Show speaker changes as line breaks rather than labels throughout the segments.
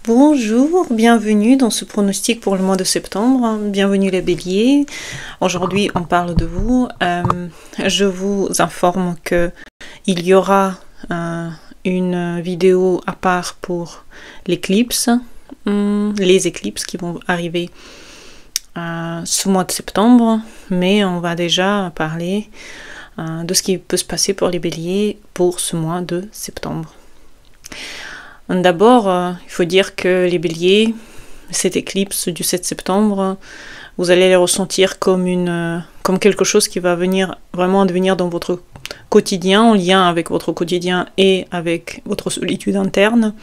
Bonjour, bienvenue dans ce pronostic pour le mois de septembre. Bienvenue les béliers. Aujourd'hui, on parle de vous. Je vous informe que il y aura une vidéo à part pour l'éclipse, les éclipses qui vont arriver ce mois de septembre, mais on va déjà parler de ce qui peut se passer pour les béliers pour ce mois de septembre. D'abord, il faut dire que les béliers, cette éclipse du 7 septembre, vous allez les ressentir comme quelque chose qui va vraiment devenir dans votre quotidien, en lien avec votre quotidien et avec votre solitude interne.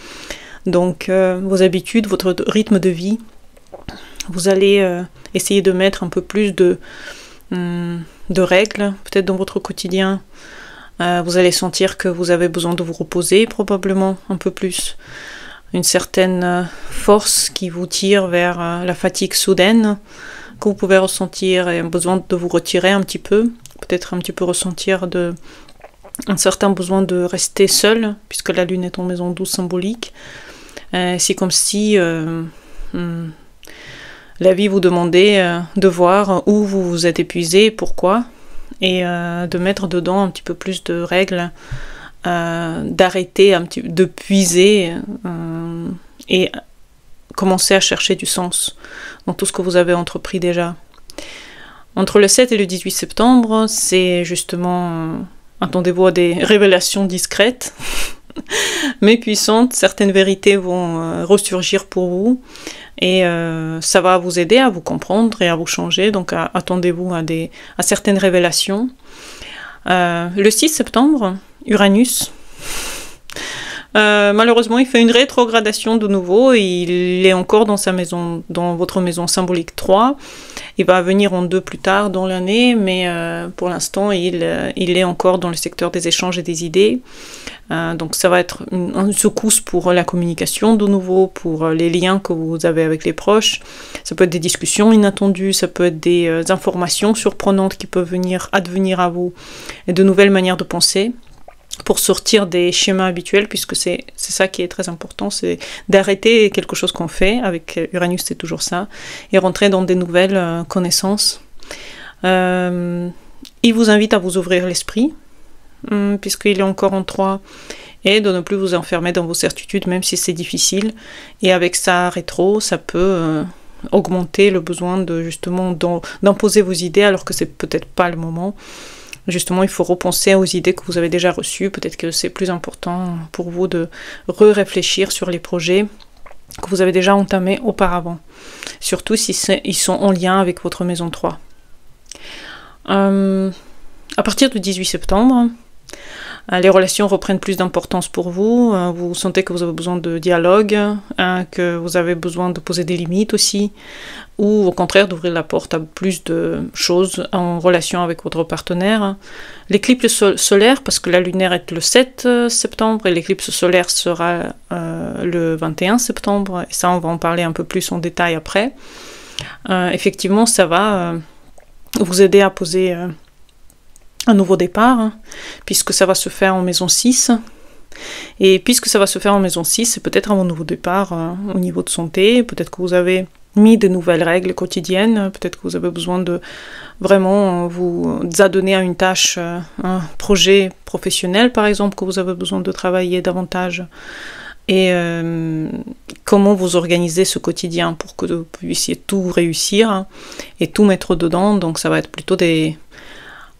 Donc, vos habitudes, votre rythme de vie, vous allez essayer de mettre un peu plus de règles, peut-être dans votre quotidien. Vous allez sentir que vous avez besoin de vous reposer, probablement un peu plus. Une certaine force qui vous tire vers la fatigue soudaine que vous pouvez ressentir et un besoin de vous retirer un petit peu. Peut-être un petit peu ressentir un certain besoin de rester seul, puisque la lune est en maison 12 symbolique. C'est comme si la vie vous demandait de voir où vous vous êtes épuisé, pourquoi, et de mettre dedans un petit peu plus de règles, d'arrêter de puiser et commencer à chercher du sens dans tout ce que vous avez entrepris déjà. Entre le 7 et le 18 septembre, c'est justement, attendez-vous à des révélations discrètes, mais puissantes. Certaines vérités vont ressurgir pour vous, et ça va vous aider à vous comprendre et à vous changer, donc attendez-vous à certaines révélations. Le 6 septembre, Uranus, malheureusement il fait une rétrogradation de nouveau, il est encore dans votre maison symbolique 3, il va venir en 2 plus tard dans l'année, mais pour l'instant il est encore dans le secteur des échanges et des idées. Donc ça va être une secousse pour la communication de nouveau, pour les liens que vous avez avec les proches. Ça peut être des discussions inattendues, ça peut être des informations surprenantes qui peuvent advenir à vous, et de nouvelles manières de penser, pour sortir des schémas habituels, puisque c'est ça qui est très important, c'est d'arrêter quelque chose qu'on fait. Avec Uranus, c'est toujours ça, et rentrer dans des nouvelles connaissances. Il vous invite à vous ouvrir l'esprit, puisqu'il est encore en 3, et de ne plus vous enfermer dans vos certitudes, même si c'est difficile. Et avec sa rétro, ça peut augmenter le besoin justement d'imposer vos idées, alors que c'est peut-être pas le moment. Justement, il faut repenser aux idées que vous avez déjà reçues. Peut-être que c'est plus important pour vous de réfléchir sur les projets que vous avez déjà entamés auparavant, surtout si ils sont en lien avec votre maison 3. À partir du 18 septembre, les relations reprennent plus d'importance pour vous. Vous sentez que vous avez besoin de dialogue, que vous avez besoin de poser des limites aussi, ou au contraire d'ouvrir la porte à plus de choses en relation avec votre partenaire. L'éclipse solaire, parce que la lunaire est le 7 septembre et l'éclipse solaire sera le 21 septembre, et ça on va en parler un peu plus en détail après. Effectivement, ça va vous aider à poser un nouveau départ, puisque ça va se faire en maison 6. Et puisque ça va se faire en maison 6, c'est peut-être un nouveau départ au niveau de santé. Peut-être que vous avez mis de nouvelles règles quotidiennes. Peut-être que vous avez besoin de vraiment vous adonner à une tâche, un projet professionnel par exemple, que vous avez besoin de travailler davantage. Et comment vous organisez ce quotidien pour que vous puissiez tout réussir et tout mettre dedans. Donc ça va être plutôt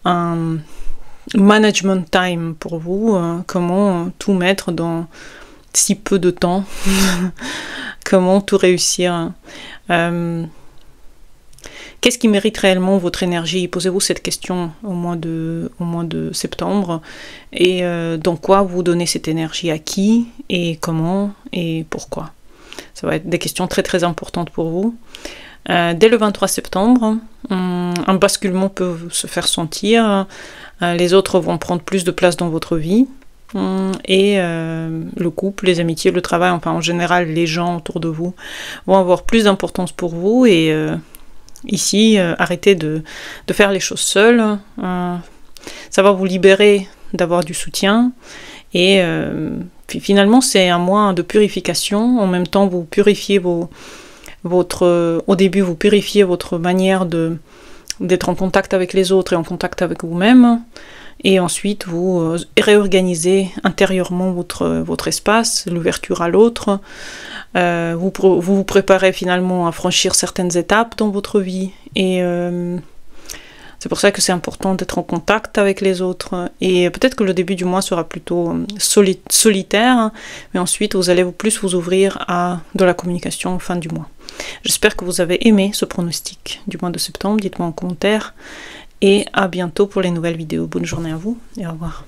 un management time pour vous, comment tout mettre dans si peu de temps, comment tout réussir. Qu'est-ce qui mérite réellement votre énergie? Posez-vous cette question au mois de septembre, et dans quoi vous donnez cette énergie, à qui, et comment, et pourquoi. Ça va être des questions très très importantes pour vous. Dès le 23 septembre, un basculement peut se faire sentir, les autres vont prendre plus de place dans votre vie, et le couple, les amitiés, le travail, enfin en général les gens autour de vous vont avoir plus d'importance pour vous, et ici, arrêtez de faire les choses seul, ça va vous libérer d'avoir du soutien, et finalement, c'est un mois de purification. En même temps, vous purifiez au début, vous purifiez votre manière d'être en contact avec les autres et en contact avec vous-même. Et ensuite, vous réorganisez intérieurement votre espace, l'ouverture à l'autre. Vous vous préparez finalement à franchir certaines étapes dans votre vie. Et c'est pour ça que c'est important d'être en contact avec les autres. Et peut-être que le début du mois sera plutôt solitaire, mais ensuite vous allez plus vous ouvrir à de la communication en fin du mois. J'espère que vous avez aimé ce pronostic du mois de septembre. Dites-moi en commentaire. Et à bientôt pour les nouvelles vidéos. Bonne journée à vous et au revoir.